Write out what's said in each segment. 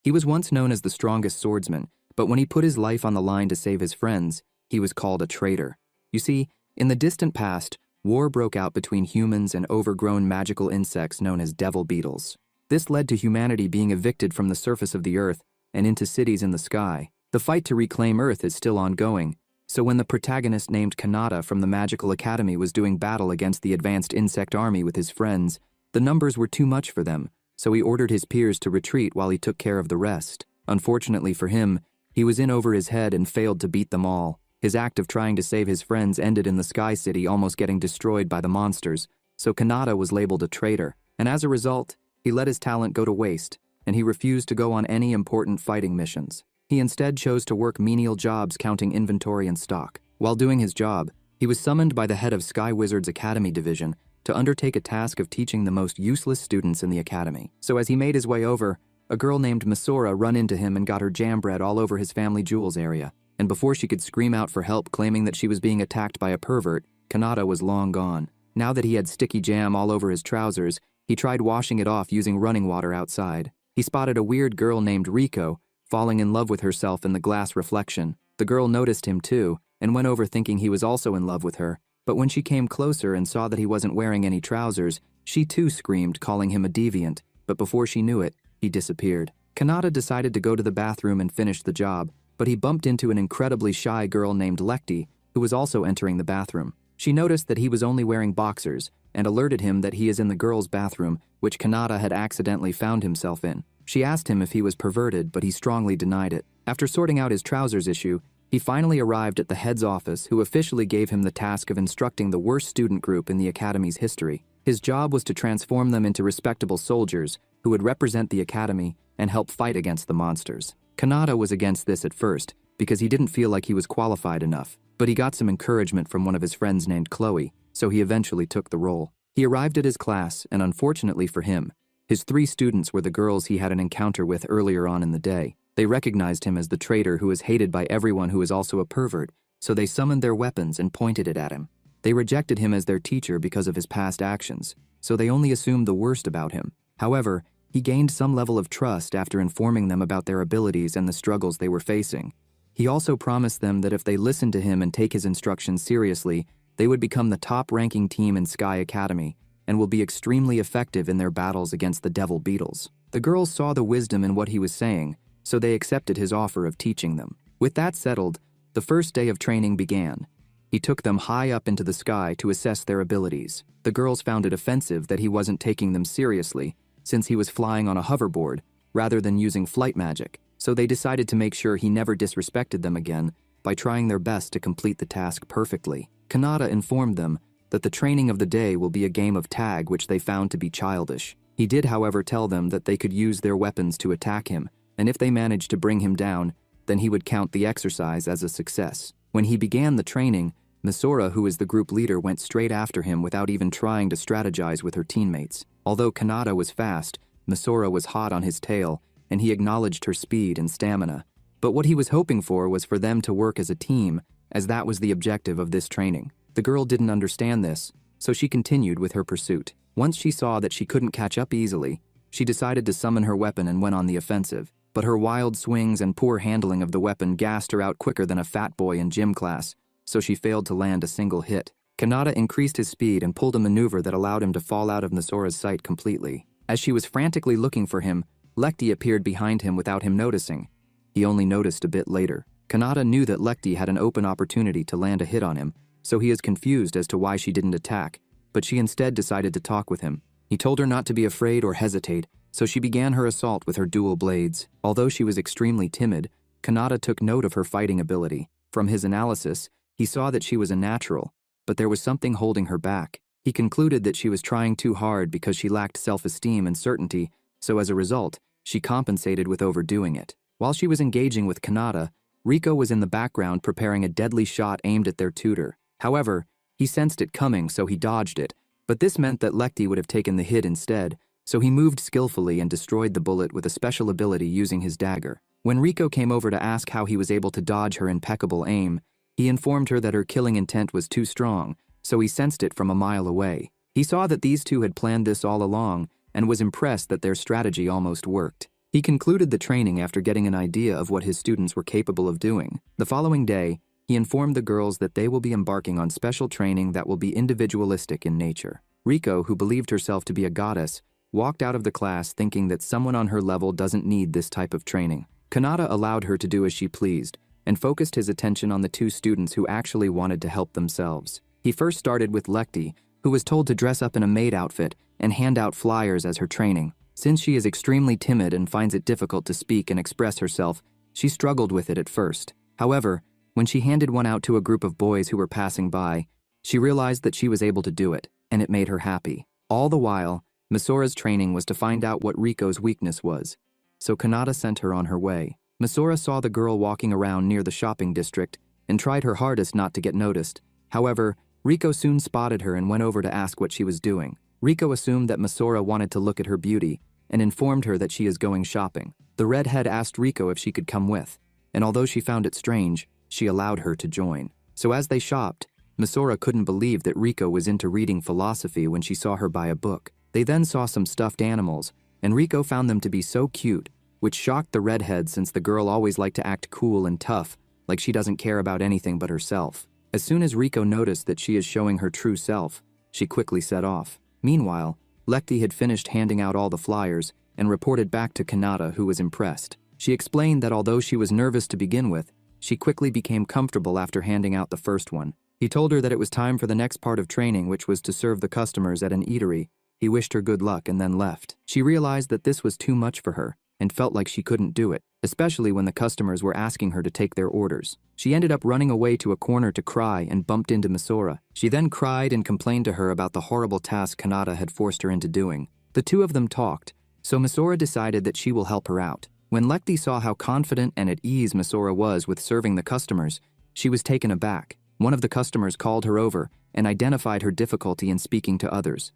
He was once known as the strongest swordsman, but when he put his life on the line to save his friends, he was called a traitor. You see, in the distant past, war broke out between humans and overgrown magical insects known as devil beetles. This led to humanity being evicted from the surface of the earth and into cities in the sky. The fight to reclaim Earth is still ongoing, so when the protagonist named Kanata from the Magical Academy was doing battle against the advanced insect army with his friends, the numbers were too much for them, so he ordered his peers to retreat while he took care of the rest. Unfortunately for him, he was in over his head and failed to beat them all. His act of trying to save his friends ended in the Sky City almost getting destroyed by the monsters, so Kanata was labeled a traitor, and as a result, he let his talent go to waste, and he refused to go on any important fighting missions. He instead chose to work menial jobs counting inventory and stock. While doing his job, he was summoned by the head of Sky Wizard's Academy Division to undertake a task of teaching the most useless students in the academy. So as he made his way over, a girl named Masora run into him and got her jam bread all over his family jewels area. And before she could scream out for help claiming that she was being attacked by a pervert, Kanata was long gone. Now that he had sticky jam all over his trousers, he tried washing it off using running water outside. He spotted a weird girl named Riko, falling in love with herself in the glass reflection. The girl noticed him too, and went over thinking he was also in love with her, but when she came closer and saw that he wasn't wearing any trousers, she too screamed, calling him a deviant, but before she knew it, he disappeared. Kanata decided to go to the bathroom and finish the job, but he bumped into an incredibly shy girl named Lekti, who was also entering the bathroom. She noticed that he was only wearing boxers, and alerted him that he is in the girls' bathroom, which Kanata had accidentally found himself in. She asked him if he was perverted, but he strongly denied it. After sorting out his trousers issue, he finally arrived at the head's office, who officially gave him the task of instructing the worst student group in the academy's history. His job was to transform them into respectable soldiers who would represent the academy and help fight against the monsters. Kanata was against this at first because he didn't feel like he was qualified enough, but he got some encouragement from one of his friends named Chloe, so he eventually took the role. He arrived at his class, and unfortunately for him, his 3 students were the girls he had an encounter with earlier on in the day. They recognized him as the traitor who is hated by everyone who is also a pervert, so they summoned their weapons and pointed it at him. They rejected him as their teacher because of his past actions, so they only assumed the worst about him. However, he gained some level of trust after informing them about their abilities and the struggles they were facing. He also promised them that if they listened to him and take his instructions seriously, they would become the top-ranking team in Sky Academy and will be extremely effective in their battles against the devil beetles. The girls saw the wisdom in what he was saying, so they accepted his offer of teaching them. With that settled, the first day of training began. He took them high up into the sky to assess their abilities. The girls found it offensive that he wasn't taking them seriously, since he was flying on a hoverboard rather than using flight magic, so they decided to make sure he never disrespected them again by trying their best to complete the task perfectly. Kanata informed them that the training of the day will be a game of tag, which they found to be childish. He did, however, tell them that they could use their weapons to attack him, and if they managed to bring him down, then he would count the exercise as a success. When he began the training, Masora, who is the group leader, went straight after him without even trying to strategize with her teammates. Although Kanata was fast, Masora was hot on his tail, and he acknowledged her speed and stamina. But what he was hoping for was for them to work as a team, as that was the objective of this training. The girl didn't understand this, so she continued with her pursuit. Once she saw that she couldn't catch up easily, she decided to summon her weapon and went on the offensive. But her wild swings and poor handling of the weapon gassed her out quicker than a fat boy in gym class, so she failed to land a single hit. Kanata increased his speed and pulled a maneuver that allowed him to fall out of Masora's sight completely. As she was frantically looking for him, Lekti appeared behind him without him noticing. He only noticed a bit later. Kanata knew that Lekti had an open opportunity to land a hit on him, so he is confused as to why she didn't attack, but she instead decided to talk with him. He told her not to be afraid or hesitate, so she began her assault with her dual blades. Although she was extremely timid, Kanata took note of her fighting ability. From his analysis, he saw that she was a natural, but there was something holding her back. He concluded that she was trying too hard because she lacked self-esteem and certainty, so as a result, she compensated with overdoing it. While she was engaging with Kanata, Riko was in the background preparing a deadly shot aimed at their tutor. However, he sensed it coming, so he dodged it, but this meant that Lekti would have taken the hit instead, so he moved skillfully and destroyed the bullet with a special ability using his dagger. When Riko came over to ask how he was able to dodge her impeccable aim, he informed her that her killing intent was too strong, so he sensed it from a mile away. He saw that these two had planned this all along and was impressed that their strategy almost worked. He concluded the training after getting an idea of what his students were capable of doing. The following day, he informed the girls that they will be embarking on special training that will be individualistic in nature. Riko, who believed herself to be a goddess, walked out of the class thinking that someone on her level doesn't need this type of training. Kanata allowed her to do as she pleased and focused his attention on the two students who actually wanted to help themselves. He first started with Lekti, who was told to dress up in a maid outfit and hand out flyers as her training. Since she is extremely timid and finds it difficult to speak and express herself, she struggled with it at first. However, when she handed one out to a group of boys who were passing by, she realized that she was able to do it, and it made her happy. All the while, Masora's training was to find out what Riko's weakness was, so Kanata sent her on her way. Masora saw the girl walking around near the shopping district and tried her hardest not to get noticed. However, Riko soon spotted her and went over to ask what she was doing. Riko assumed that Masora wanted to look at her beauty and informed her that she is going shopping. The redhead asked Riko if she could come with, and although she found it strange, she allowed her to join. So as they shopped, Masora couldn't believe that Riko was into reading philosophy when she saw her buy a book. They then saw some stuffed animals, and Riko found them to be so cute, which shocked the redhead since the girl always liked to act cool and tough, like she doesn't care about anything but herself. As soon as Riko noticed that she is showing her true self, she quickly set off. Meanwhile, Lekti had finished handing out all the flyers and reported back to Kanata, who was impressed. She explained that although she was nervous to begin with, she quickly became comfortable after handing out the first one. He told her that it was time for the next part of training, which was to serve the customers at an eatery. He wished her good luck and then left. She realized that this was too much for her and felt like she couldn't do it, especially when the customers were asking her to take their orders. She ended up running away to a corner to cry and bumped into Masora. She then cried and complained to her about the horrible task Kanata had forced her into doing. The two of them talked, so Masora decided that she will help her out. When Lekti saw how confident and at ease Masora was with serving the customers, she was taken aback. One of the customers called her over and identified her difficulty in speaking to others.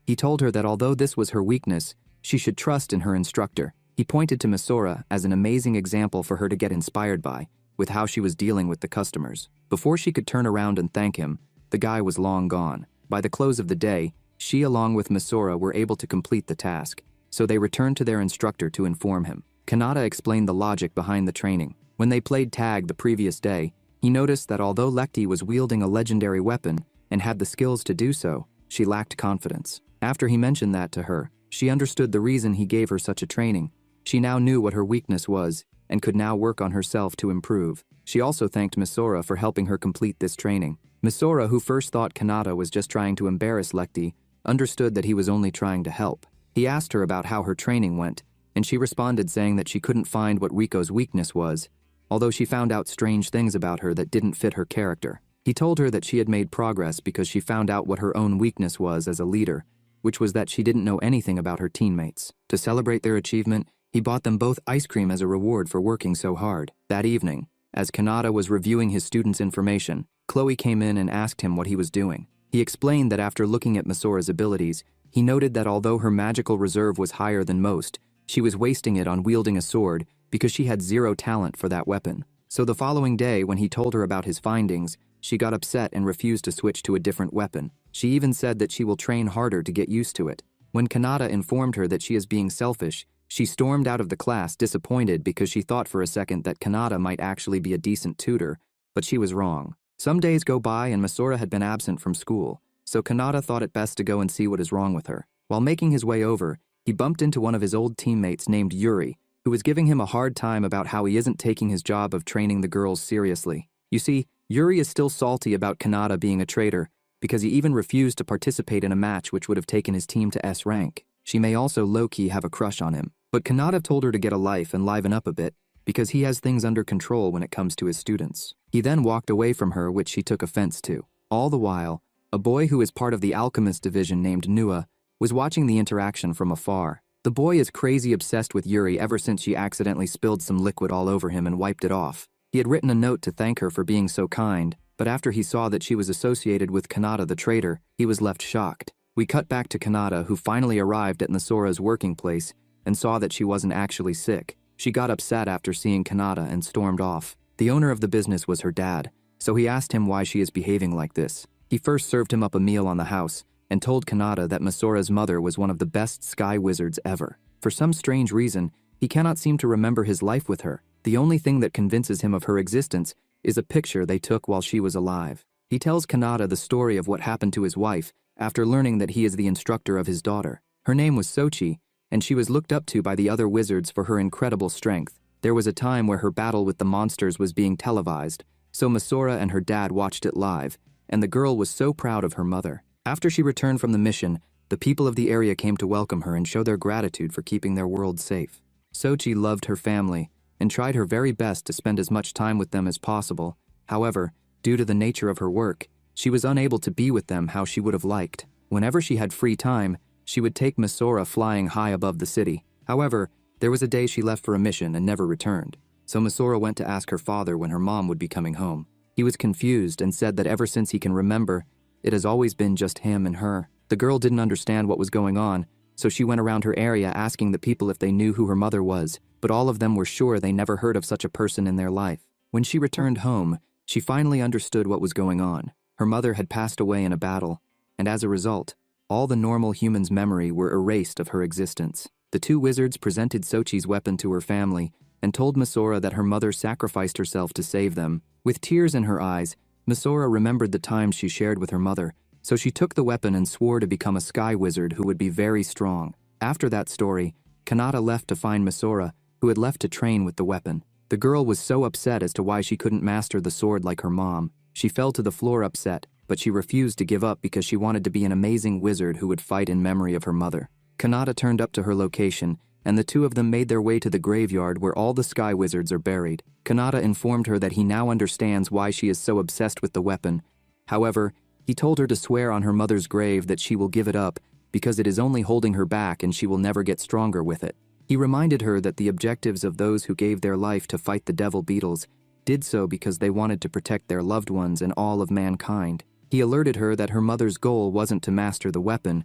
He told her that although this was her weakness, she should trust in her instructor. He pointed to Masora as an amazing example for her to get inspired by, with how she was dealing with the customers. Before she could turn around and thank him, the guy was long gone. By the close of the day, she along with Masora were able to complete the task, so they returned to their instructor to inform him. Kanata explained the logic behind the training. When they played tag the previous day, he noticed that although Lekti was wielding a legendary weapon and had the skills to do so, she lacked confidence. After he mentioned that to her, she understood the reason he gave her such a training. She now knew what her weakness was and could now work on herself to improve. She also thanked Masora for helping her complete this training. Masora, who first thought Kanata was just trying to embarrass Lekti, understood that he was only trying to help. He asked her about how her training went, and she responded saying that she couldn't find what Riko's weakness was, although she found out strange things about her that didn't fit her character. He told her that she had made progress because she found out what her own weakness was as a leader, which was that she didn't know anything about her teammates. To celebrate their achievement, he bought them both ice cream as a reward for working so hard. That evening, as Kanata was reviewing his students' information, Chloe came in and asked him what he was doing. He explained that after looking at Masora's abilities, he noted that although her magical reserve was higher than most, she was wasting it on wielding a sword because she had zero talent for that weapon. So the following day, when he told her about his findings, she got upset and refused to switch to a different weapon. She even said that she will train harder to get used to it. When Kanata informed her that she is being selfish, she stormed out of the class disappointed because she thought for a second that Kanata might actually be a decent tutor, but she was wrong. Some days go by and Masora had been absent from school, so Kanata thought it best to go and see what is wrong with her. While making his way over, he bumped into one of his old teammates named Yuri, who was giving him a hard time about how he isn't taking his job of training the girls seriously. You see, Yuri is still salty about Kanata being a traitor because he even refused to participate in a match which would have taken his team to S rank. She may also low-key have a crush on him. But Kanata told her to get a life and liven up a bit because he has things under control when it comes to his students. He then walked away from her, which she took offense to. All the while, a boy who is part of the alchemist division named Nua was watching the interaction from afar. The boy is crazy obsessed with Yuri ever since she accidentally spilled some liquid all over him and wiped it off. He had written a note to thank her for being so kind, but after he saw that she was associated with Kanata the traitor, he was left shocked. We cut back to Kanata, who finally arrived at Masora's working place and saw that she wasn't actually sick. She got upset after seeing Kanata and stormed off. The owner of the business was her dad, so he asked him why she is behaving like this. He first served him up a meal on the house and told Kanata that Masora's mother was one of the best sky wizards ever. For some strange reason, He cannot seem to remember his life with her. The only thing that convinces him of her existence is a picture they took while she was alive. He tells Kanata the story of what happened to his wife after learning that he is the instructor of his daughter. Her name was Sochi, and she was looked up to by the other wizards for her incredible strength. There was a time where her battle with the monsters was being televised, so Misora and her dad watched it live, and the girl was so proud of her mother. After she returned from the mission, the people of the area came to welcome her and show their gratitude for keeping their world safe. Sochi loved her family and tried her very best to spend as much time with them as possible. However, due to the nature of her work, she was unable to be with them how she would have liked. Whenever she had free time, she would take Misora flying high above the city. However, there was a day she left for a mission and never returned. So Misora went to ask her father when her mom would be coming home. He was confused and said that ever since he can remember, it has always been just him and her. The girl didn't understand what was going on, so she went around her area asking the people if they knew who her mother was, but all of them were sure they never heard of such a person in their life. When she returned home, she finally understood what was going on. Her mother had passed away in a battle, and as a result, all the normal humans' memory were erased of her existence. The two wizards presented Sochi's weapon to her family and told Misora that her mother sacrificed herself to save them. With tears in her eyes, Misora remembered the times she shared with her mother, so she took the weapon and swore to become a sky wizard who would be very strong. After that story, Kanata left to find Misora, who had left to train with the weapon. The girl was so upset as to why she couldn't master the sword like her mom. She fell to the floor upset, but she refused to give up because she wanted to be an amazing wizard who would fight in memory of her mother. Kanata turned up to her location, and the two of them made their way to the graveyard where all the sky wizards are buried. Kanata informed her that he now understands why she is so obsessed with the weapon. However, he told her to swear on her mother's grave that she will give it up because it is only holding her back and she will never get stronger with it. He reminded her that the objectives of those who gave their life to fight the devil beetles did so because they wanted to protect their loved ones and all of mankind. He alerted her that her mother's goal wasn't to master the weapon,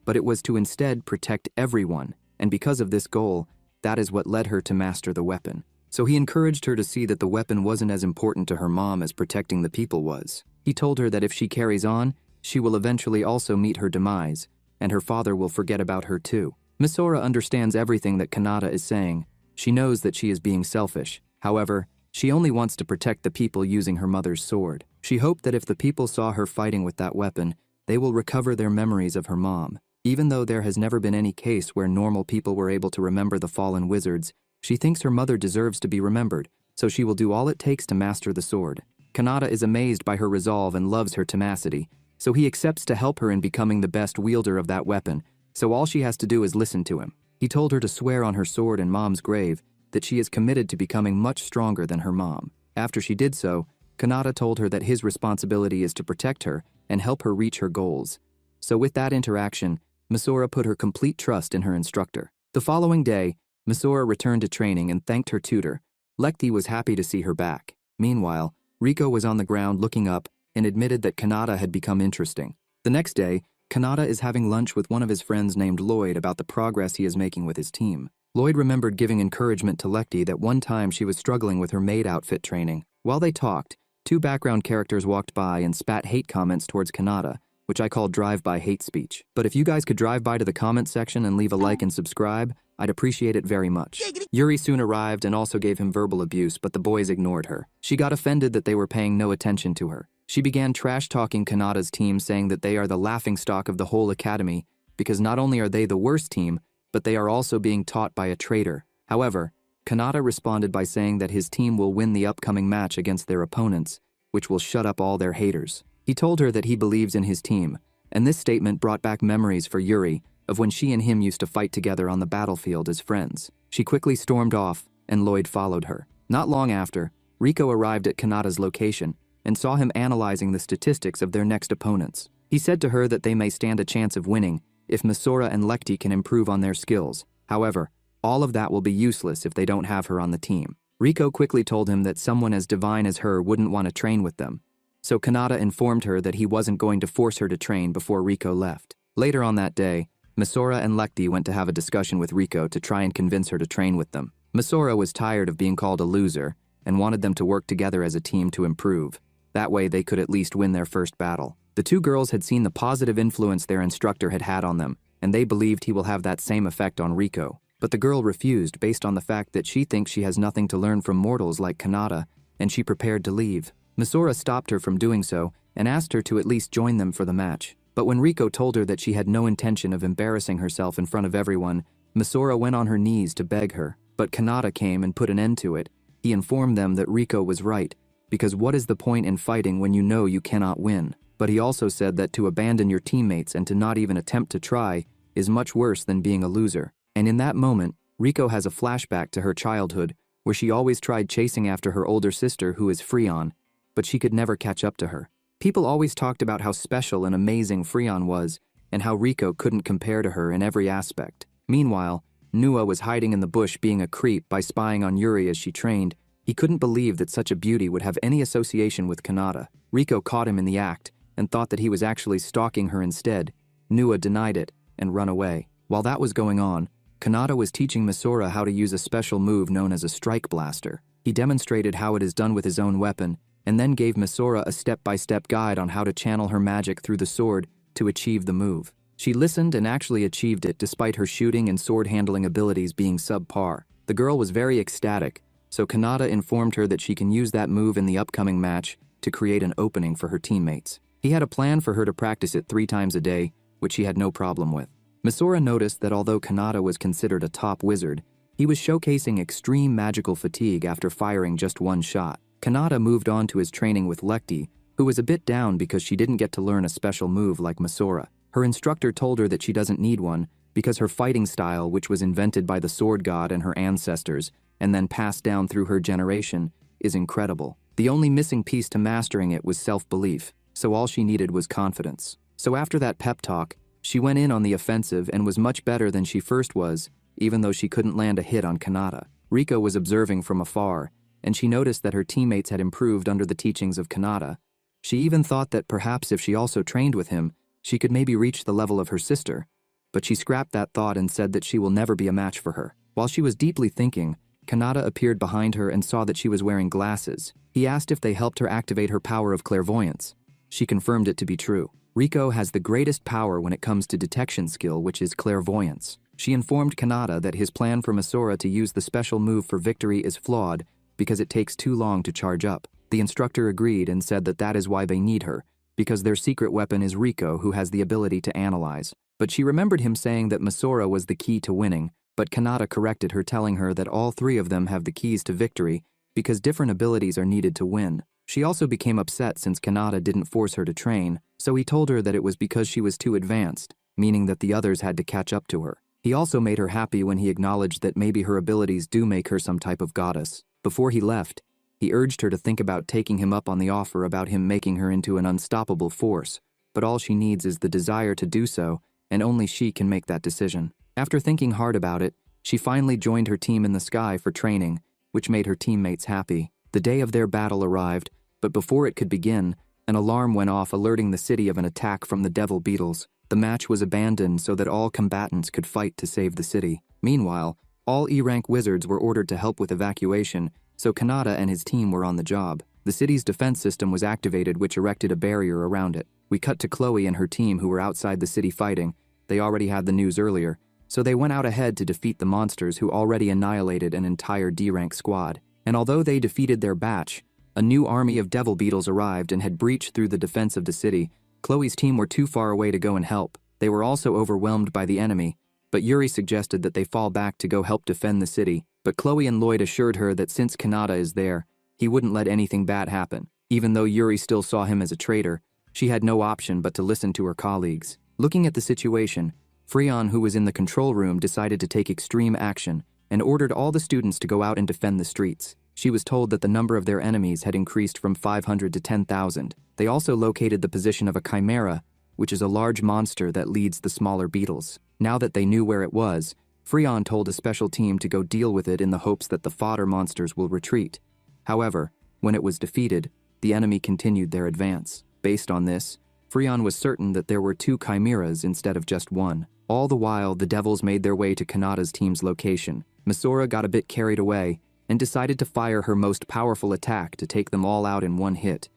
but it was to instead protect everyone, and because of this goal, that is what led her to master the weapon. So he encouraged her to see that the weapon wasn't as important to her mom as protecting the people was. He told her that if she carries on, she will eventually also meet her demise, and her father will forget about her too. Misora understands everything that Kanata is saying. She knows that she is being selfish. However, she only wants to protect the people using her mother's sword. She hoped that if the people saw her fighting with that weapon, they will recover their memories of her mom. Even though there has never been any case where normal people were able to remember the fallen wizards, she thinks her mother deserves to be remembered, so she will do all it takes to master the sword. Kanata is amazed by her resolve and loves her tenacity, so he accepts to help her in becoming the best wielder of that weapon, so all she has to do is listen to him. He told her to swear on her sword in mom's grave that she is committed to becoming much stronger than her mom. After she did so, Kanata told her that his responsibility is to protect her and help her reach her goals. So with that interaction, Misora put her complete trust in her instructor. The following day, Misora returned to training and thanked her tutor. Lekti was happy to see her back. Meanwhile, Riko was on the ground looking up and admitted that Kanata had become interesting. The next day, Kanata is having lunch with one of his friends named Lloyd about the progress he is making with his team. Lloyd remembered giving encouragement to Lekti that one time she was struggling with her maid outfit training. While they talked, two background characters walked by and spat hate comments towards Kanata, which I call drive-by hate speech. But if you guys could drive by to the comment section and leave a like and subscribe, I'd appreciate it very much. Yuri soon arrived and also gave him verbal abuse, but the boys ignored her. She got offended that they were paying no attention to her. She began trash-talking Kanata's team, saying that they are the laughingstock of the whole academy, because not only are they the worst team, but they are also being taught by a traitor. However, Kanata responded by saying that his team will win the upcoming match against their opponents, which will shut up all their haters. He told her that he believes in his team, and this statement brought back memories for Yuri of when she and him used to fight together on the battlefield as friends. She quickly stormed off, and Lloyd followed her. Not long after, Riko arrived at Kanata's location and saw him analyzing the statistics of their next opponents. He said to her that they may stand a chance of winning if Misora and Lekti can improve on their skills. However, all of that will be useless if they don't have her on the team. Riko quickly told him that someone as divine as her wouldn't want to train with them, so Kanata informed her that he wasn't going to force her to train before Riko left. Later on that day, Misora and Lekti went to have a discussion with Riko to try and convince her to train with them. Misora was tired of being called a loser and wanted them to work together as a team to improve. That way they could at least win their first battle. The two girls had seen the positive influence their instructor had had on them, and they believed he will have that same effect on Riko. But the girl refused based on the fact that she thinks she has nothing to learn from mortals like Kanata, and she prepared to leave. Misora stopped her from doing so and asked her to at least join them for the match. But when Riko told her that she had no intention of embarrassing herself in front of everyone, Misora went on her knees to beg her. But Kanata came and put an end to it. He informed them that Riko was right, because what is the point in fighting when you know you cannot win? But he also said that to abandon your teammates and to not even attempt to try is much worse than being a loser. And in that moment, Riko has a flashback to her childhood, where she always tried chasing after her older sister who is Freon, but she could never catch up to her. People always talked about how special and amazing Freon was, and how Riko couldn't compare to her in every aspect. Meanwhile, Nua was hiding in the bush being a creep by spying on Yuri as she trained. He couldn't believe that such a beauty would have any association with Kanata. Riko caught him in the act and thought that he was actually stalking her instead. Nua denied it and run away. While that was going on, Kanata was teaching Misora how to use a special move known as a strike blaster. He demonstrated how it is done with his own weapon, and then gave Misora a step-by-step guide on how to channel her magic through the sword to achieve the move. She listened and actually achieved it despite her shooting and sword-handling abilities being subpar. The girl was very ecstatic, so Kanata informed her that she can use that move in the upcoming match to create an opening for her teammates. He had a plan for her to practice it 3 times a day, which she had no problem with. Misora noticed that although Kanata was considered a top wizard, he was showcasing extreme magical fatigue after firing just 1 shot. Kanata moved on to his training with Lekti, who was a bit down because she didn't get to learn a special move like Misora. Her instructor told her that she doesn't need one because her fighting style, which was invented by the sword god and her ancestors, and then passed down through her generation, is incredible. The only missing piece to mastering it was self-belief, so all she needed was confidence. So after that pep talk, she went in on the offensive and was much better than she first was, even though she couldn't land a hit on Kanata. Riko was observing from afar, and she noticed that her teammates had improved under the teachings of Kanata. She even thought that perhaps if she also trained with him, she could maybe reach the level of her sister, but she scrapped that thought and said that she will never be a match for her. While she was deeply thinking, Kanata appeared behind her and saw that she was wearing glasses. He asked if they helped her activate her power of clairvoyance. She confirmed it to be true. Riko has the greatest power when it comes to detection skill, which is clairvoyance. She informed Kanata that his plan for Misora to use the special move for victory is flawed because it takes too long to charge up. The instructor agreed and said that that is why they need her, because their secret weapon is Riko, who has the ability to analyze. But she remembered him saying that Misora was the key to winning, but Kanata corrected her, telling her that all 3 of them have the keys to victory because different abilities are needed to win. She also became upset since Kanata didn't force her to train, so he told her that it was because she was too advanced, meaning that the others had to catch up to her. He also made her happy when he acknowledged that maybe her abilities do make her some type of goddess. Before he left, he urged her to think about taking him up on the offer about him making her into an unstoppable force, but all she needs is the desire to do so, and only she can make that decision. After thinking hard about it, she finally joined her team in the sky for training, which made her teammates happy. The day of their battle arrived, but before it could begin, an alarm went off alerting the city of an attack from the devil beetles. The match was abandoned so that all combatants could fight to save the city. Meanwhile, all E-rank wizards were ordered to help with evacuation, so Kanata and his team were on the job. The city's defense system was activated, which erected a barrier around it. We cut to Chloe and her team, who were outside the city fighting. They already had the news earlier, so they went out ahead to defeat the monsters who already annihilated an entire D-rank squad. And although they defeated their batch, a new army of devil beetles arrived and had breached through the defense of the city. Chloe's team were too far away to go and help. They were also overwhelmed by the enemy, but Yuri suggested that they fall back to go help defend the city. But Chloe and Lloyd assured her that since Kanata is there, he wouldn't let anything bad happen. Even though Yuri still saw him as a traitor, she had no option but to listen to her colleagues. Looking at the situation, Freon, who was in the control room, decided to take extreme action and ordered all the students to go out and defend the streets. She was told that the number of their enemies had increased from 500 to 10,000. They also located the position of a chimera, which is a large monster that leads the smaller beetles. Now that they knew where it was, Freon told a special team to go deal with it in the hopes that the fodder monsters will retreat. However, when it was defeated, the enemy continued their advance. Based on this, Freon was certain that there were 2 chimeras instead of just 1. All the while, the devils made their way to Kanata's team's location. Misora got a bit carried away and decided to fire her most powerful attack to take them all out in one hit.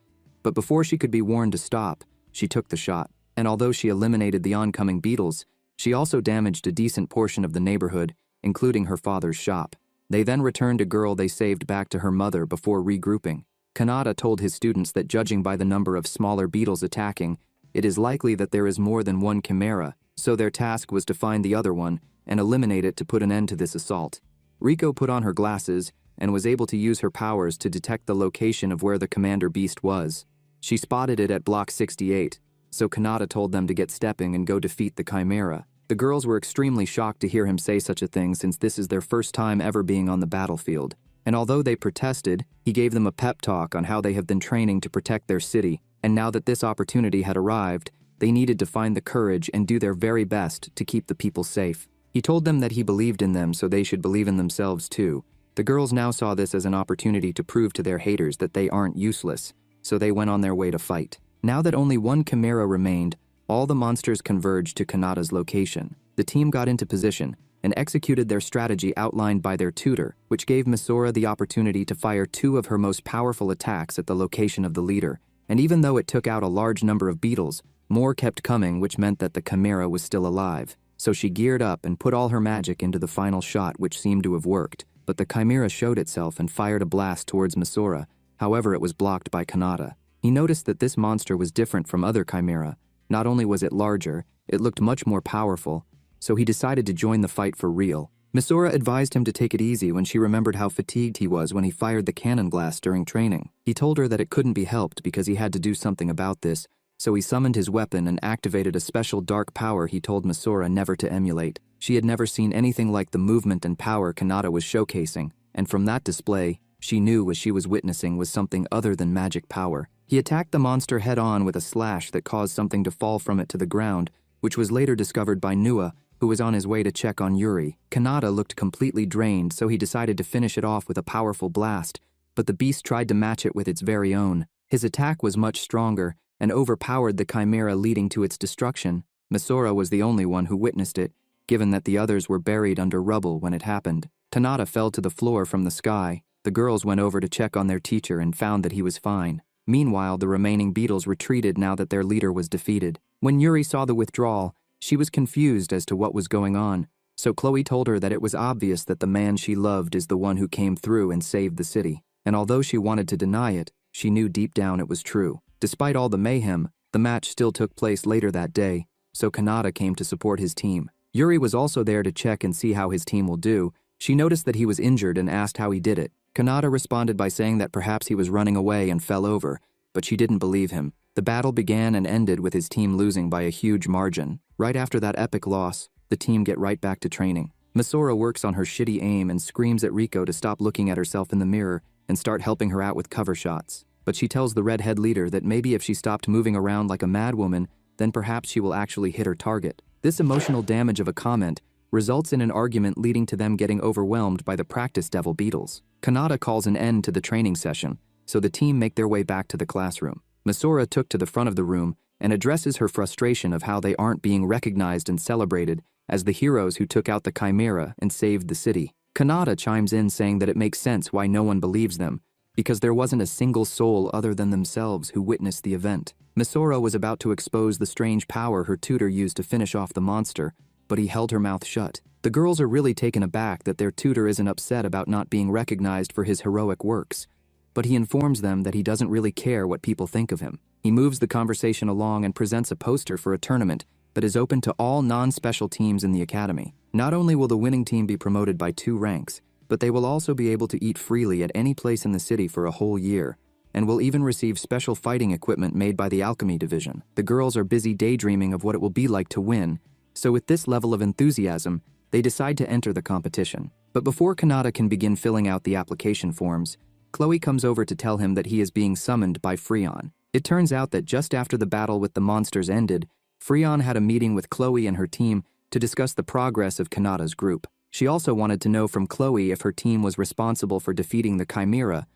But before she could be warned to stop, she took the shot. And although she eliminated the oncoming beetles, she also damaged a decent portion of the neighborhood including her father's shop. They then returned a girl they saved back to her mother before regrouping. Kanata told his students that judging by the number of smaller beetles attacking, it is likely that there is more than one chimera, so their task was to find the other one and eliminate it to put an end to this assault. Riko put on her glasses and was able to use her powers to detect the location of where the commander beast was. She spotted it at block 68, so Kanata told them to get stepping and go defeat the chimera. The girls were extremely shocked to hear him say such a thing since this is their first time ever being on the battlefield. And although they protested, he gave them a pep talk on how they have been training to protect their city, and now that this opportunity had arrived, they needed to find the courage and do their very best to keep the people safe. He told them that he believed in them, so they should believe in themselves too. The girls now saw this as an opportunity to prove to their haters that they aren't useless, so they went on their way to fight. Now that only one chimera remained, all the monsters converged to Kanata's location. The team got into position and executed their strategy outlined by their tutor, which gave Misora the opportunity to fire two of her most powerful attacks at the location of the leader. And even though it took out a large number of beetles, more kept coming, which meant that the chimera was still alive. So she geared up and put all her magic into the final shot, which seemed to have worked. But the chimera showed itself and fired a blast towards Misora. However, it was blocked by Kanata. He noticed that this monster was different from other chimera. Not only was it larger, it looked much more powerful, so he decided to join the fight for real. Misora advised him to take it easy when she remembered how fatigued he was when he fired the cannon blast during training. He told her that it couldn't be helped because he had to do something about this, so he summoned his weapon and activated a special dark power he told Misora never to emulate. She had never seen anything like the movement and power Kanata was showcasing, and from that display, she knew what she was witnessing was something other than magic power. He attacked the monster head-on with a slash that caused something to fall from it to the ground, which was later discovered by Nua, who was on his way to check on Yuri. Kanata looked completely drained, so he decided to finish it off with a powerful blast, but the beast tried to match it with its very own. His attack was much stronger and overpowered the chimera, leading to its destruction. Misora was the only one who witnessed it, given that the others were buried under rubble when it happened. Kanata fell to the floor from the sky. The girls went over to check on their teacher and found that he was fine. Meanwhile, the remaining beetles retreated now that their leader was defeated. When Yuri saw the withdrawal, she was confused as to what was going on, so Chloe told her that it was obvious that the man she loved is the one who came through and saved the city. And although she wanted to deny it, she knew deep down it was true. Despite all the mayhem, the match still took place later that day, so Kanata came to support his team. Yuri was also there to check and see how his team will do. She noticed that he was injured and asked how he did it. Kanata responded by saying that perhaps he was running away and fell over, but she didn't believe him. The battle began and ended with his team losing by a huge margin. Right after that epic loss, the team get right back to training. Misora works on her shitty aim and screams at Riko to stop looking at herself in the mirror and start helping her out with cover shots. But she tells the redhead leader that maybe if she stopped moving around like a madwoman, then perhaps she will actually hit her target. This emotional damage of a comment results in an argument leading to them getting overwhelmed by the practice devil beetles. Kanata calls an end to the training session, so the team make their way back to the classroom. Misora took to the front of the room and addresses her frustration of how they aren't being recognized and celebrated as the heroes who took out the chimera and saved the city. Kanata chimes in saying that it makes sense why no one believes them, because there wasn't a single soul other than themselves who witnessed the event. Misora was about to expose the strange power her tutor used to finish off the monster, but he held her mouth shut. The girls are really taken aback that their tutor isn't upset about not being recognized for his heroic works, but he informs them that he doesn't really care what people think of him. He moves the conversation along and presents a poster for a tournament that is open to all non-special teams in the academy. Not only will the winning team be promoted by 2 ranks, but they will also be able to eat freely at any place in the city for a whole year, and will even receive special fighting equipment made by the alchemy division. The girls are busy daydreaming of what it will be like to win, so with this level of enthusiasm, they decide to enter the competition. But before Kanata can begin filling out the application forms, Chloe comes over to tell him that he is being summoned by Freon. It turns out that just after the battle with the monsters ended, Freon had a meeting with Chloe and her team to discuss the progress of Kanata's group. She also wanted to know from Chloe if her team was responsible for defeating the chimera,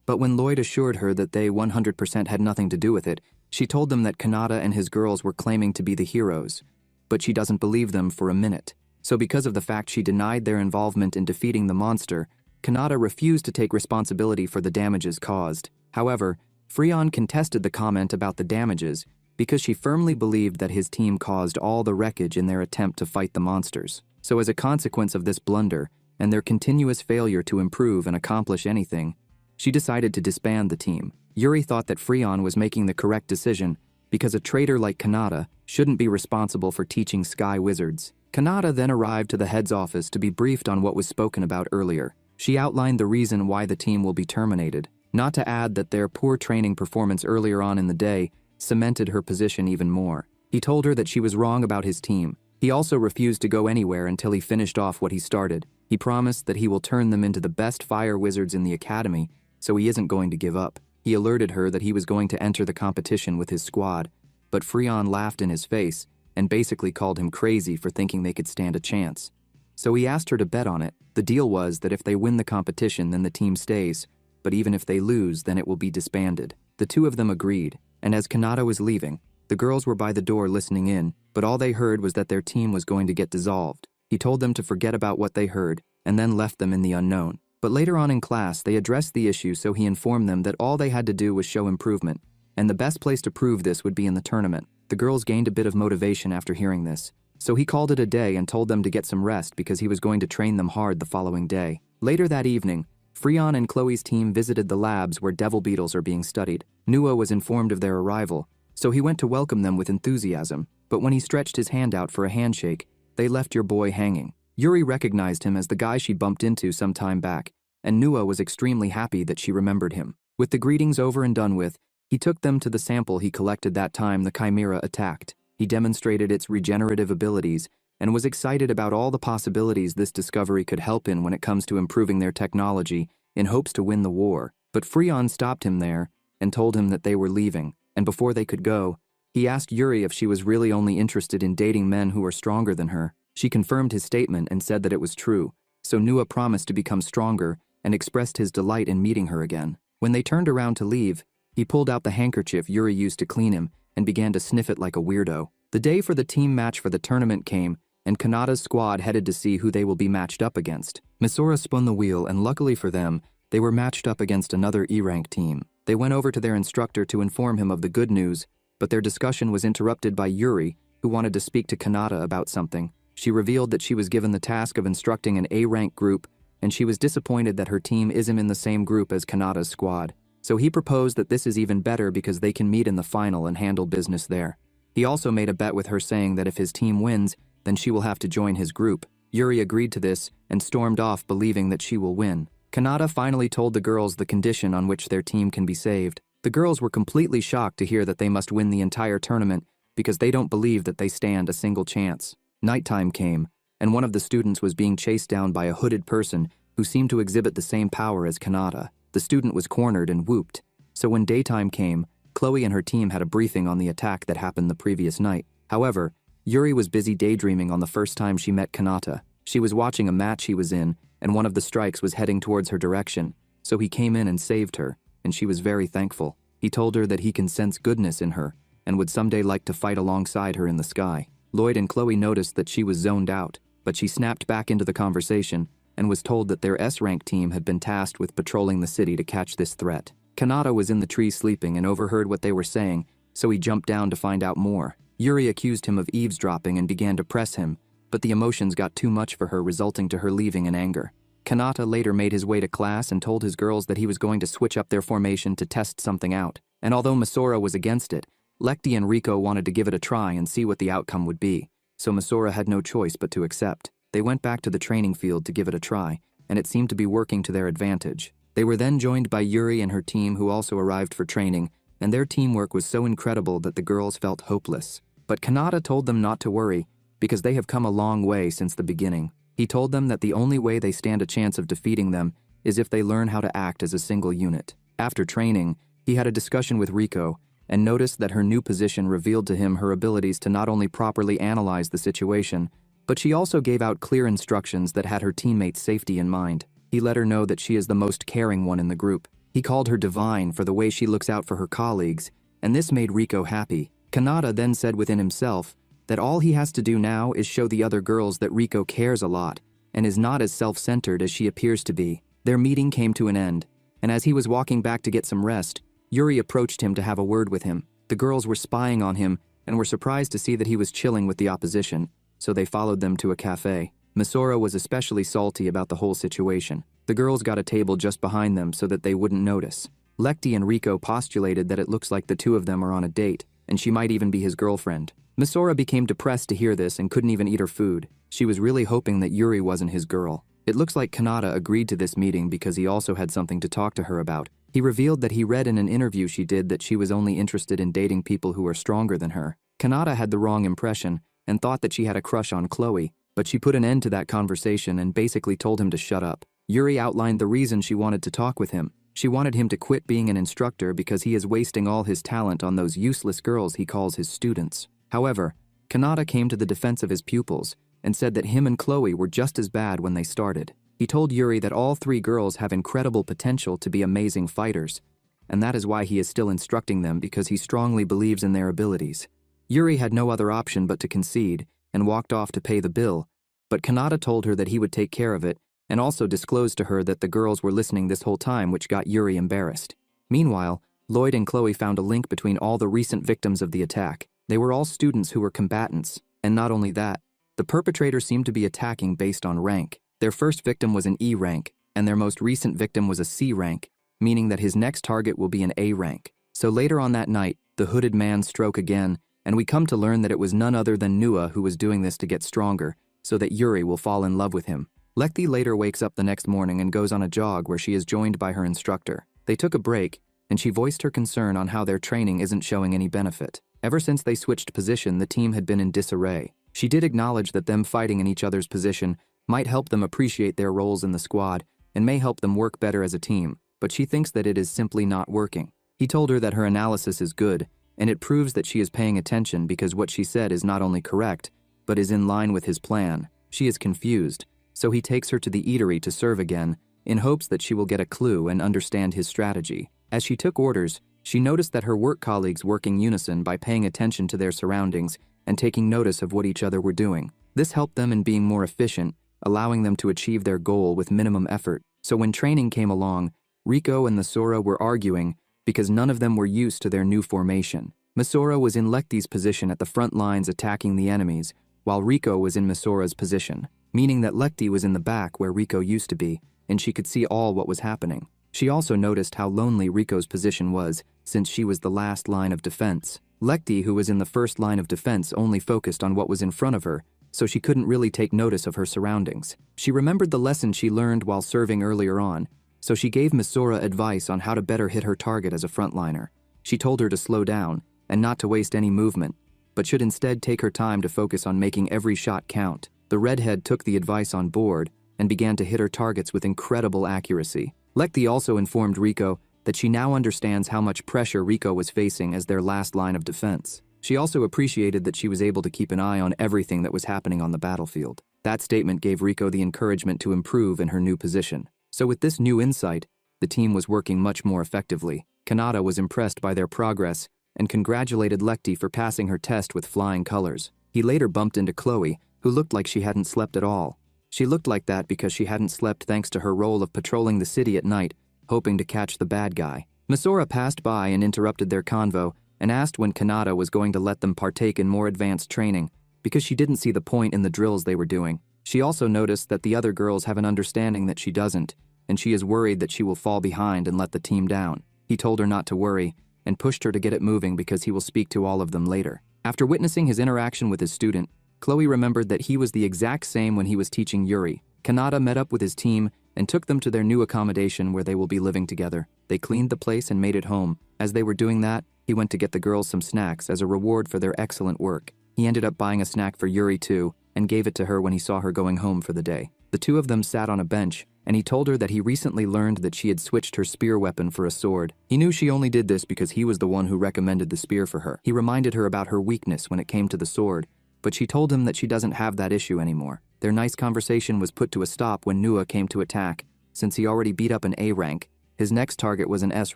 but when Lloyd assured her that they 100% had nothing to do with it, she told them that Kanata and his girls were claiming to be the heroes, but she doesn't believe them for a minute. So because of the fact she denied their involvement in defeating the monster, Kanata refused to take responsibility for the damages caused. However, Freon contested the comment about the damages because she firmly believed that his team caused all the wreckage in their attempt to fight the monsters. So as a consequence of this blunder, and their continuous failure to improve and accomplish anything, she decided to disband the team. Yuri thought that Freon was making the correct decision because a traitor like Kanata shouldn't be responsible for teaching sky wizards. Kanata then arrived to the head's office to be briefed on what was spoken about earlier. She outlined the reason why the team will be terminated, not to add that their poor training performance earlier on in the day cemented her position even more. He told her that she was wrong about his team. He also refused to go anywhere until he finished off what he started. He promised that he will turn them into the best fire wizards in the academy, so he isn't going to give up. He alerted her that he was going to enter the competition with his squad, but Freon laughed in his face and basically called him crazy for thinking they could stand a chance. So he asked her to bet on it. The deal was that if they win the competition, then the team stays, but even if they lose, then it will be disbanded. The two of them agreed, and as Kanata was leaving, the girls were by the door listening in, but all they heard was that their team was going to get dissolved. He told them to forget about what they heard, and then left them in the unknown. But later on in class, they addressed the issue, so he informed them that all they had to do was show improvement, and the best place to prove this would be in the tournament. The girls gained a bit of motivation after hearing this, so he called it a day and told them to get some rest because he was going to train them hard the following day. Later that evening, Freon and Chloe's team visited the labs where devil beetles are being studied. Nua was informed of their arrival, so he went to welcome them with enthusiasm, but when he stretched his hand out for a handshake, they left your boy hanging. Yuri recognized him as the guy she bumped into some time back, and Nua was extremely happy that she remembered him. With the greetings over and done with, he took them to the sample he collected that time the Chimera attacked. He demonstrated its regenerative abilities and was excited about all the possibilities this discovery could help in when it comes to improving their technology in hopes to win the war. But Freon stopped him there and told him that they were leaving, and before they could go, he asked Yuri if she was really only interested in dating men who were stronger than her. She confirmed his statement and said that it was true, so Nua promised to become stronger and expressed his delight in meeting her again. When they turned around to leave, he pulled out the handkerchief Yuri used to clean him and began to sniff it like a weirdo. The day for the team match for the tournament came, and Kanata's squad headed to see who they will be matched up against. Misora spun the wheel, and luckily for them, they were matched up against another E-rank team. They went over to their instructor to inform him of the good news, but their discussion was interrupted by Yuri, who wanted to speak to Kanata about something. She revealed that she was given the task of instructing an A-rank group, and she was disappointed that her team isn't in the same group as Kanata's squad. So he proposed that this is even better because they can meet in the final and handle business there. He also made a bet with her saying that if his team wins, then she will have to join his group. Yuri agreed to this and stormed off believing that she will win. Kanata finally told the girls the condition on which their team can be saved. The girls were completely shocked to hear that they must win the entire tournament because they don't believe that they stand a single chance. Nighttime came, and one of the students was being chased down by a hooded person who seemed to exhibit the same power as Kanata. The student was cornered and whooped. So when daytime came, Chloe and her team had a briefing on the attack that happened the previous night. However, Yuri was busy daydreaming on the first time she met Kanata. She was watching a match he was in, and one of the strikes was heading towards her direction, so he came in and saved her, and she was very thankful. He told her that he can sense goodness in her, and would someday like to fight alongside her in the sky. Lloyd and Chloe noticed that she was zoned out, but she snapped back into the conversation and was told that their S-rank team had been tasked with patrolling the city to catch this threat. Kanata was in the tree sleeping and overheard what they were saying, so he jumped down to find out more. Yuri accused him of eavesdropping and began to press him, but the emotions got too much for her, resulting to her leaving in anger. Kanata later made his way to class and told his girls that he was going to switch up their formation to test something out, and although Misora was against it, Lekti and Riko wanted to give it a try and see what the outcome would be, so Misora had no choice but to accept. They went back to the training field to give it a try, and it seemed to be working to their advantage. They were then joined by Yuri and her team, who also arrived for training, and their teamwork was so incredible that the girls felt hopeless. But Kanata told them not to worry, because they have come a long way since the beginning. He told them that the only way they stand a chance of defeating them is if they learn how to act as a single unit. After training, he had a discussion with Riko, and noticed that her new position revealed to him her abilities to not only properly analyze the situation, but she also gave out clear instructions that had her teammates' safety in mind. He let her know that she is the most caring one in the group. He called her divine for the way she looks out for her colleagues, and this made Riko happy. Kanata then said within himself that all he has to do now is show the other girls that Riko cares a lot and is not as self-centered as she appears to be. Their meeting came to an end, and as he was walking back to get some rest, Yuri approached him to have a word with him. The girls were spying on him and were surprised to see that he was chilling with the opposition, so they followed them to a cafe. Misora was especially salty about the whole situation. The girls got a table just behind them so that they wouldn't notice. Lecty and Rico postulated that it looks like the two of them are on a date, and she might even be his girlfriend. Misora became depressed to hear this and couldn't even eat her food. She was really hoping that Yuri wasn't his girl. It looks like Kanata agreed to this meeting because he also had something to talk to her about. He revealed that he read in an interview she did that she was only interested in dating people who are stronger than her. Kanata had the wrong impression and thought that she had a crush on Chloe, but she put an end to that conversation and basically told him to shut up. Yuri outlined the reason she wanted to talk with him. She wanted him to quit being an instructor because he is wasting all his talent on those useless girls he calls his students. However, Kanata came to the defense of his pupils and said that him and Chloe were just as bad when they started. He told Yuri that all three girls have incredible potential to be amazing fighters, and that is why he is still instructing them because he strongly believes in their abilities. Yuri had no other option but to concede and walked off to pay the bill, but Kanata told her that he would take care of it and also disclosed to her that the girls were listening this whole time, which got Yuri embarrassed. Meanwhile, Lloyd and Chloe found a link between all the recent victims of the attack. They were all students who were combatants, and not only that, the perpetrator seemed to be attacking based on rank. Their first victim was an E rank, and their most recent victim was a C rank, meaning that his next target will be an A rank. So later on that night, the hooded man struck again, and we come to learn that it was none other than Nua who was doing this to get stronger, so that Yuri will fall in love with him. Lecty later wakes up the next morning and goes on a jog where she is joined by her instructor. They took a break, and she voiced her concern on how their training isn't showing any benefit. Ever since they switched position, the team had been in disarray. She did acknowledge that them fighting in each other's position might help them appreciate their roles in the squad and may help them work better as a team, but she thinks that it is simply not working. He told her that her analysis is good, and it proves that she is paying attention because what she said is not only correct, but is in line with his plan. She is confused, so he takes her to the eatery to serve again, in hopes that she will get a clue and understand his strategy. As she took orders, she noticed that her work colleagues worked in unison by paying attention to their surroundings and taking notice of what each other were doing. This helped them in being more efficient, allowing them to achieve their goal with minimum effort. So when training came along, Rico and Misora were arguing because none of them were used to their new formation. Misora was in Lecty's position at the front lines attacking the enemies, while Rico was in Misora's position, meaning that Lecty was in the back where Rico used to be, and she could see all what was happening. She also noticed how lonely Rico's position was, since she was the last line of defense. Lecty, who was in the first line of defense, only focused on what was in front of her, so she couldn't really take notice of her surroundings. She remembered the lesson she learned while serving earlier on, so she gave Misora advice on how to better hit her target as a frontliner. She told her to slow down and not to waste any movement, but should instead take her time to focus on making every shot count. The redhead took the advice on board and began to hit her targets with incredible accuracy. Lecty also informed Rico that she now understands how much pressure Rico was facing as their last line of defense. She also appreciated that she was able to keep an eye on everything that was happening on the battlefield. That statement gave Rico the encouragement to improve in her new position. So with this new insight, the team was working much more effectively. Kanata was impressed by their progress and congratulated Lecty for passing her test with flying colors. He later bumped into Chloe, who looked like she hadn't slept at all. She looked like that because she hadn't slept thanks to her role of patrolling the city at night, hoping to catch the bad guy. Misora passed by and interrupted their convo and asked when Kanata was going to let them partake in more advanced training, because she didn't see the point in the drills they were doing. She also noticed that the other girls have an understanding that she doesn't, and she is worried that she will fall behind and let the team down. He told her not to worry and pushed her to get it moving because he will speak to all of them later. After witnessing his interaction with his student, Chloe remembered that he was the exact same when he was teaching Yuri. Kanata met up with his team and took them to their new accommodation where they will be living together. They cleaned the place and made it home. As they were doing that, he went to get the girls some snacks as a reward for their excellent work. He ended up buying a snack for Yuri too, and gave it to her when he saw her going home for the day. The two of them sat on a bench, and he told her that he recently learned that she had switched her spear weapon for a sword. He knew she only did this because he was the one who recommended the spear for her. He reminded her about her weakness when it came to the sword, but she told him that she doesn't have that issue anymore. Their nice conversation was put to a stop when Nua came to attack. Since he already beat up an A rank, his next target was an S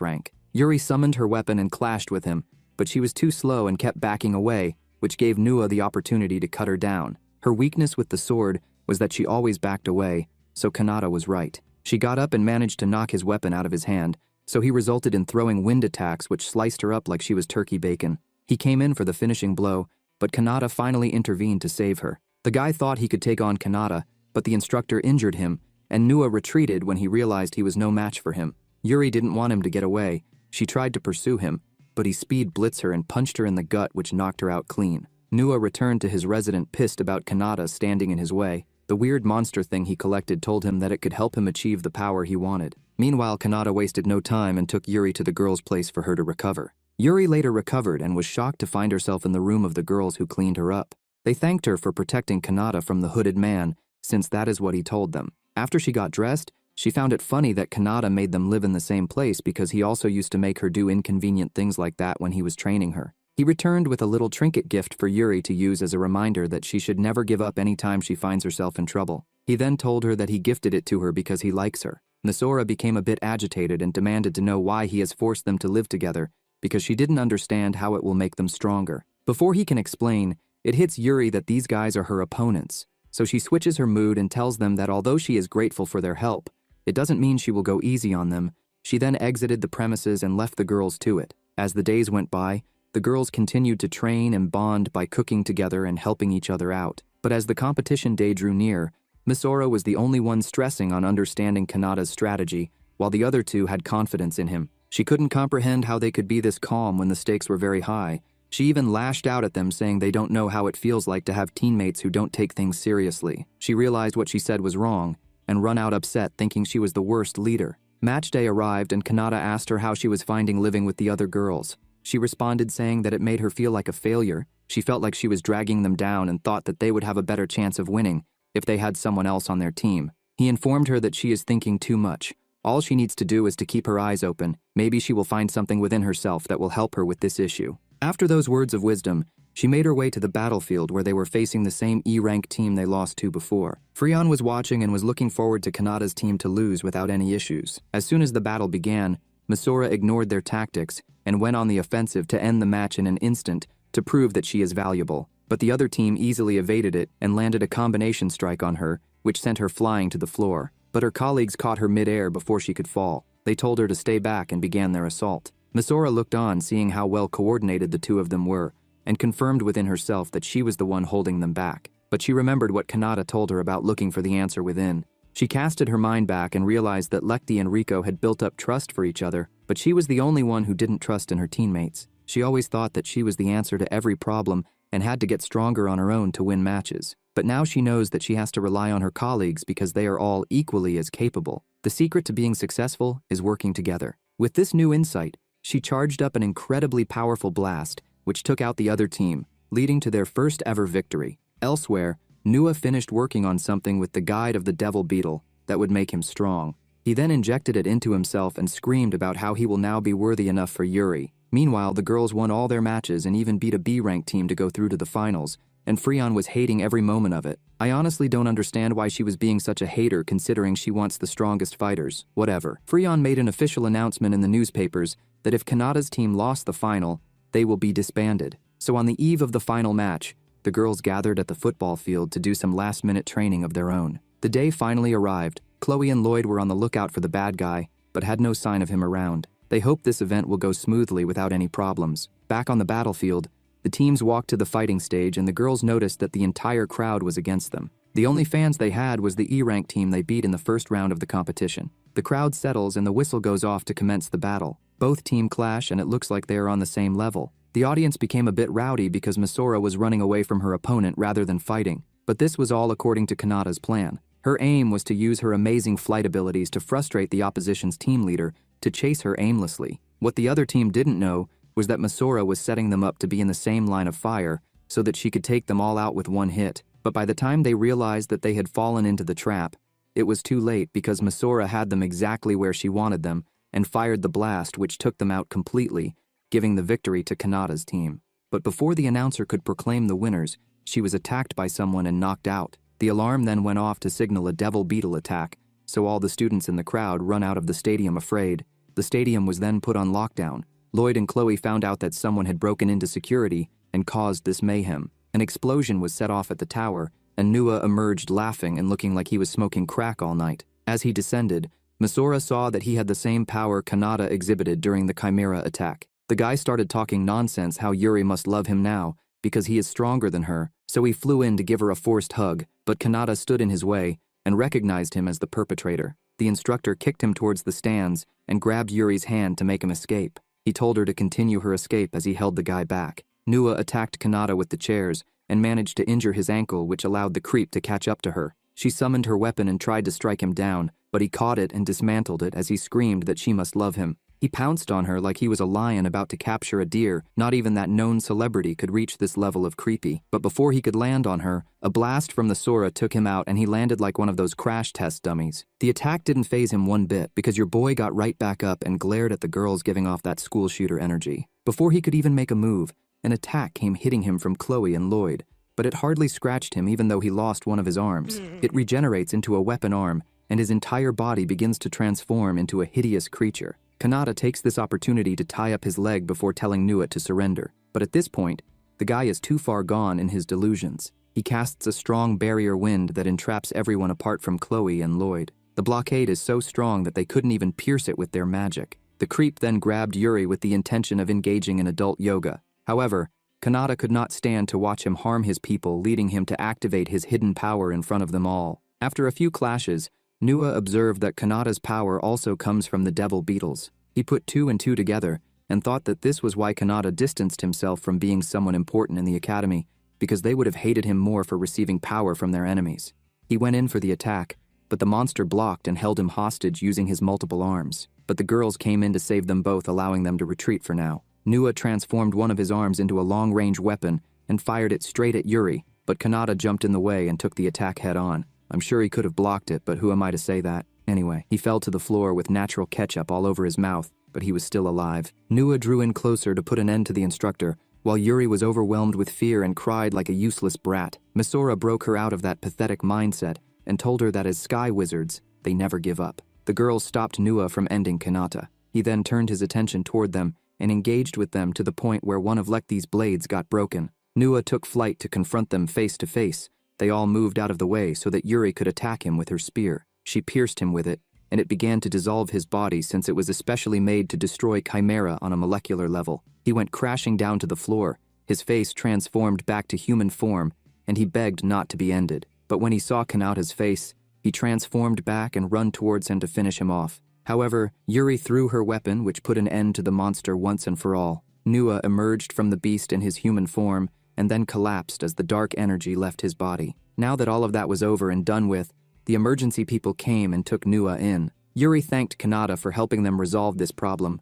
rank. Yuri summoned her weapon and clashed with him, but she was too slow and kept backing away, which gave Nua the opportunity to cut her down. Her weakness with the sword was that she always backed away, so Kanata was right. She got up and managed to knock his weapon out of his hand, so he resulted in throwing wind attacks which sliced her up like she was turkey bacon. He came in for the finishing blow, but Kanata finally intervened to save her. The guy thought he could take on Kanata, but the instructor injured him, and Nua retreated when he realized he was no match for him. Yuri didn't want him to get away. She tried to pursue him, but he speed blitzed her and punched her in the gut, which knocked her out clean. Nua returned to his residence pissed about Kanata standing in his way. The weird monster thing he collected told him that it could help him achieve the power he wanted. Meanwhile, Kanata wasted no time and took Yuri to the girl's place for her to recover. Yuri later recovered and was shocked to find herself in the room of the girls who cleaned her up. They thanked her for protecting Kanata from the hooded man, since that is what he told them. After she got dressed, she found it funny that Kanata made them live in the same place because he also used to make her do inconvenient things like that when he was training her. He returned with a little trinket gift for Yuri to use as a reminder that she should never give up any time she finds herself in trouble. He then told her that he gifted it to her because he likes her. Misora became a bit agitated and demanded to know why he has forced them to live together, because she didn't understand how it will make them stronger. Before he can explain, it hits Yuri that these guys are her opponents, so she switches her mood and tells them that although she is grateful for their help, it doesn't mean she will go easy on them. She then exited the premises and left the girls to it. As the days went by, the girls continued to train and bond by cooking together and helping each other out. But as the competition day drew near, Misora was the only one stressing on understanding Kanata's strategy, while the other two had confidence in him. She couldn't comprehend how they could be this calm when the stakes were very high. She even lashed out at them, saying they don't know how it feels like to have teammates who don't take things seriously. She realized what she said was wrong, and run out upset, thinking she was the worst leader. Match day arrived and Kanata asked her how she was finding living with the other girls. She responded saying that it made her feel like a failure. She felt like she was dragging them down and thought that they would have a better chance of winning if they had someone else on their team. He informed her that she is thinking too much. All she needs to do is to keep her eyes open. Maybe she will find something within herself that will help her with this issue. After those words of wisdom, she made her way to the battlefield where they were facing the same E-rank team they lost to before. Freon was watching and was looking forward to Kanata's team to lose without any issues. As soon as the battle began, Misora ignored their tactics and went on the offensive to end the match in an instant to prove that she is valuable. But the other team easily evaded it and landed a combination strike on her, which sent her flying to the floor. But her colleagues caught her mid-air before she could fall. They told her to stay back and began their assault. Misora looked on, seeing how well coordinated the two of them were, and confirmed within herself that she was the one holding them back. But she remembered what Kanata told her about looking for the answer within. She casted her mind back and realized that Lekti and Riko had built up trust for each other, but she was the only one who didn't trust in her teammates. She always thought that she was the answer to every problem and had to get stronger on her own to win matches. But now she knows that she has to rely on her colleagues because they are all equally as capable. The secret to being successful is working together. With this new insight, she charged up an incredibly powerful blast, which took out the other team, leading to their first ever victory. Elsewhere, Nua finished working on something with the guide of the devil beetle that would make him strong. He then injected it into himself and screamed about how he will now be worthy enough for Yuri. Meanwhile, the girls won all their matches and even beat a B-rank team to go through to the finals, and Freon was hating every moment of it. I honestly don't understand why she was being such a hater considering she wants the strongest fighters. Whatever. Freon made an official announcement in the newspapers that if Kanata's team lost the final, they will be disbanded. So on the eve of the final match, the girls gathered at the football field to do some last-minute training of their own. The day finally arrived. Chloe and Lloyd were on the lookout for the bad guy, but had no sign of him around. They hoped this event will go smoothly without any problems. Back on the battlefield, the teams walked to the fighting stage and the girls noticed that the entire crowd was against them. The only fans they had was the E-rank team they beat in the first round of the competition. The crowd settles and the whistle goes off to commence the battle. Both teams clash and it looks like they are on the same level. The audience became a bit rowdy because Misora was running away from her opponent rather than fighting. But this was all according to Kanata's plan. Her aim was to use her amazing flight abilities to frustrate the opposition's team leader to chase her aimlessly. What the other team didn't know was that Misora was setting them up to be in the same line of fire so that she could take them all out with one hit. But by the time they realized that they had fallen into the trap, it was too late because Misora had them exactly where she wanted them and fired the blast which took them out completely, giving the victory to Kanata's team. But before the announcer could proclaim the winners, she was attacked by someone and knocked out. The alarm then went off to signal a devil beetle attack, so all the students in the crowd run out of the stadium afraid. The stadium was then put on lockdown. Lloyd and Chloe found out that someone had broken into security and caused this mayhem. An explosion was set off at the tower, and Nua emerged laughing and looking like he was smoking crack all night. As he descended, Misora saw that he had the same power Kanata exhibited during the Chimera attack. The guy started talking nonsense how Yuri must love him now because he is stronger than her, so he flew in to give her a forced hug, but Kanata stood in his way and recognized him as the perpetrator. The instructor kicked him towards the stands and grabbed Yuri's hand to make him escape. He told her to continue her escape as he held the guy back. Nua attacked Kanata with the chairs and managed to injure his ankle, which allowed the creep to catch up to her. She summoned her weapon and tried to strike him down, but he caught it and dismantled it as he screamed that she must love him. He pounced on her like he was a lion about to capture a deer. Not even that known celebrity could reach this level of creepy. But before he could land on her, a blast from the Sora took him out and he landed like one of those crash test dummies. The attack didn't faze him one bit because your boy got right back up and glared at the girls, giving off that school shooter energy. Before he could even make a move, an attack came hitting him from Chloe and Lloyd, but it hardly scratched him even though he lost one of his arms. It regenerates into a weapon arm, and his entire body begins to transform into a hideous creature. Kanata takes this opportunity to tie up his leg before telling Nua to surrender, but at this point, the guy is too far gone in his delusions. He casts a strong barrier wind that entraps everyone apart from Chloe and Lloyd. The blockade is so strong that they couldn't even pierce it with their magic. The creep then grabbed Yuri with the intention of engaging in adult yoga. However, Kanata could not stand to watch him harm his people, leading him to activate his hidden power in front of them all. After a few clashes, Nua observed that Kanata's power also comes from the devil beetles. He put 2 and 2 together and thought that this was why Kanata distanced himself from being someone important in the academy, because they would have hated him more for receiving power from their enemies. He went in for the attack, but the monster blocked and held him hostage using his multiple arms. But the girls came in to save them both, allowing them to retreat for now. Nua transformed one of his arms into a long-range weapon and fired it straight at Yuri, but Kanata jumped in the way and took the attack head-on. I'm sure he could have blocked it, but who am I to say that? Anyway, he fell to the floor with natural ketchup all over his mouth, but he was still alive. Nua drew in closer to put an end to the instructor, while Yuri was overwhelmed with fear and cried like a useless brat. Misora broke her out of that pathetic mindset and told her that as sky wizards, they never give up. The girls stopped Nua from ending Kanata. He then turned his attention toward them and engaged with them to the point where one of Lekti's blades got broken. Nua took flight to confront them face to face. They all moved out of the way so that Yuri could attack him with her spear. She pierced him with it, and it began to dissolve his body since it was especially made to destroy Chimera on a molecular level. He went crashing down to the floor, his face transformed back to human form, and he begged not to be ended. But when he saw Kanata's face, he transformed back and ran towards him to finish him off. However, Yuri threw her weapon, which put an end to the monster once and for all. Nua emerged from the beast in his human form, and then collapsed as the dark energy left his body. Now that all of that was over and done with, the emergency people came and took Nua in. Yuri thanked Kanata for helping them resolve this problem,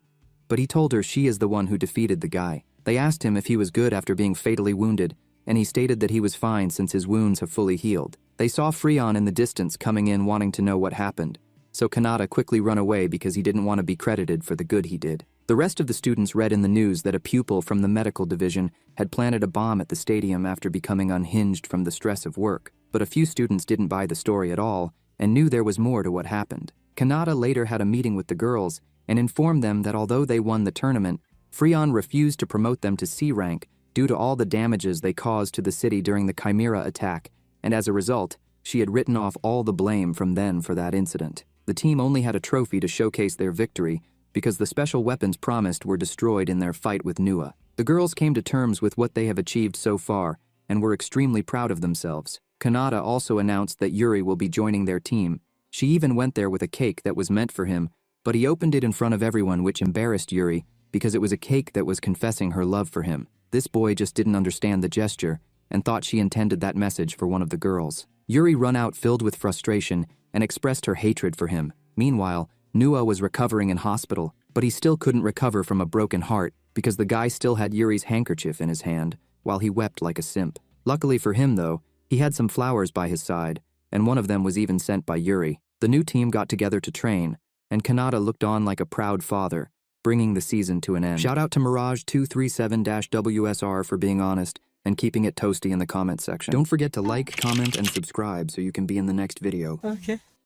but he told her she is the one who defeated the guy. They asked him if he was good after being fatally wounded, and he stated that he was fine since his wounds have fully healed. They saw Freon in the distance coming in wanting to know what happened, so Kanata quickly ran away because he didn't want to be credited for the good he did. The rest of the students read in the news that a pupil from the medical division had planted a bomb at the stadium after becoming unhinged from the stress of work. But a few students didn't buy the story at all and knew there was more to what happened. Kanata later had a meeting with the girls and informed them that although they won the tournament, Freon refused to promote them to C rank due to all the damages they caused to the city during the Chimera attack, and as a result, she had written off all the blame from then for that incident. The team only had a trophy to showcase their victory because the special weapons promised were destroyed in their fight with Nua. The girls came to terms with what they have achieved so far and were extremely proud of themselves. Kanata also announced that Yuri will be joining their team. She even went there with a cake that was meant for him, but he opened it in front of everyone, which embarrassed Yuri because it was a cake that was confessing her love for him. This boy just didn't understand the gesture and thought she intended that message for one of the girls. Yuri ran out filled with frustration and expressed her hatred for him. Meanwhile, Nua was recovering in hospital, but he still couldn't recover from a broken heart because the guy still had Yuri's handkerchief in his hand while he wept like a simp. Luckily for him, though, he had some flowers by his side, and one of them was even sent by Yuri. The new team got together to train, and Kanata looked on like a proud father, bringing the season to an end. Shout out to Mirage237-WSR for being honest and keeping it toasty in the comment section. Don't forget to like, comment, and subscribe so you can be in the next video. Okay.